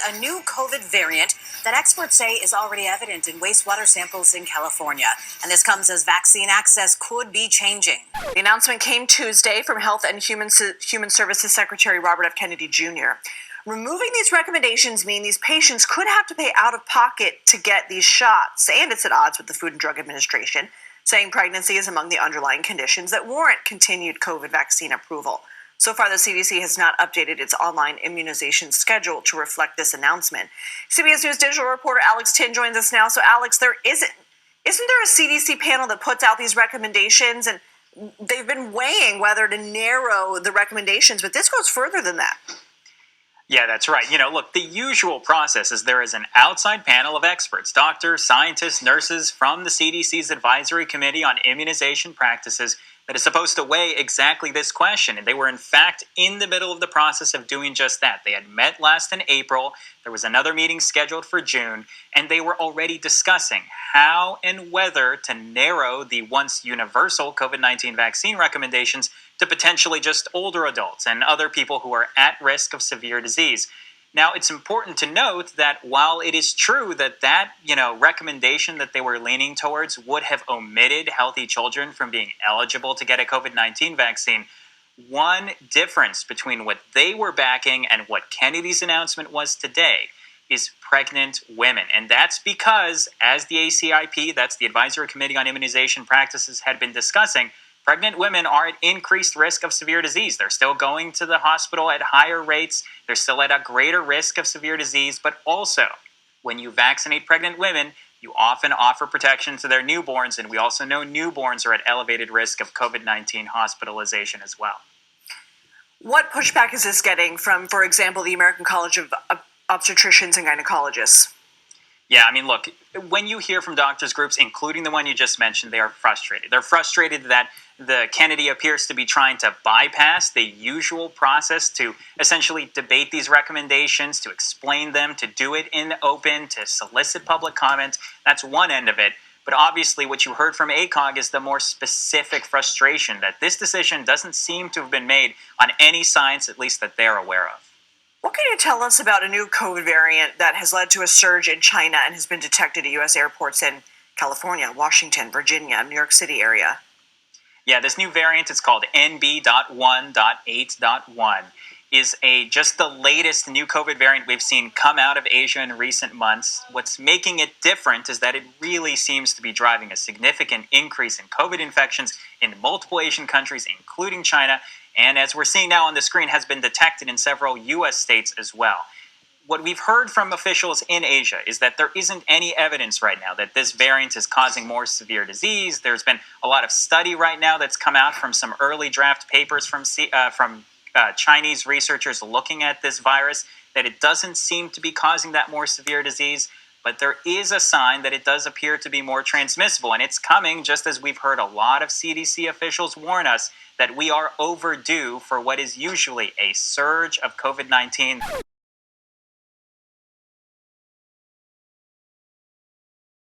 a new COVID variant that experts say is already evident in wastewater samples in California. And this comes as vaccine access could be changing. The announcement came Tuesday from Health and Human Services Secretary Robert F. Kennedy Jr. Removing these recommendations mean these patients could have to pay out of pocket to get these shots, and it's at odds with the Food and Drug Administration, saying pregnancy is among the underlying conditions that warrant continued COVID vaccine approval. So far, the CDC has not updated its online immunization schedule to reflect this announcement. CBS News digital reporter Alex Tin joins us now. So, Alex, isn't there a CDC panel that puts out these recommendations, and they've been weighing whether to narrow the recommendations, but this goes further than that. Yeah, that's right. Look, the usual process is there is an outside panel of experts, doctors, scientists, nurses from the CDC's Advisory Committee on Immunization Practices that is supposed to weigh exactly this question. And they were, in fact, in the middle of the process of doing just that. They had met last in April. There was another meeting scheduled for June, and they were already discussing how and whether to narrow the once universal COVID-19 vaccine recommendations to potentially just older adults and other people who are at risk of severe disease. Now, it's important to note that while it is true that recommendation that they were leaning towards would have omitted healthy children from being eligible to get a COVID-19 vaccine, one difference between what they were backing and what Kennedy's announcement was today is pregnant women. And that's because, as the ACIP, that's the Advisory Committee on Immunization Practices, had been discussing, pregnant women are at increased risk of severe disease. They're still going to the hospital at higher rates. They're still at a greater risk of severe disease. But also, when you vaccinate pregnant women, you often offer protection to their newborns. And we also know newborns are at elevated risk of COVID-19 hospitalization as well. What pushback is this getting from, for example, the American College of Obstetricians and Gynecologists? Yeah, look, when you hear from doctors' groups, including the one you just mentioned, they are frustrated. They're frustrated that the Kennedy appears to be trying to bypass the usual process to essentially debate these recommendations, to explain them, to do it in open, to solicit public comment. That's one end of it. But obviously what you heard from ACOG is the more specific frustration that this decision doesn't seem to have been made on any science, at least that they're aware of. What can you tell us about a new COVID variant that has led to a surge in China and has been detected at U.S. airports in California, Washington, Virginia, New York City area? Yeah, this new variant, it's called NB.1.8.1, is just the latest new COVID variant we've seen come out of Asia in recent months. What's making it different is that it really seems to be driving a significant increase in COVID infections in multiple Asian countries, including China, and as we're seeing now on the screen, has been detected in several U.S. states as well. What we've heard from officials in Asia is that there isn't any evidence right now that this variant is causing more severe disease. There's been a lot of study right now that's come out from some early draft papers from Chinese researchers looking at this virus, that it doesn't seem to be causing that more severe disease. But there is a sign that it does appear to be more transmissible, and it's coming just as we've heard a lot of CDC officials warn us that we are overdue for what is usually a surge of COVID-19.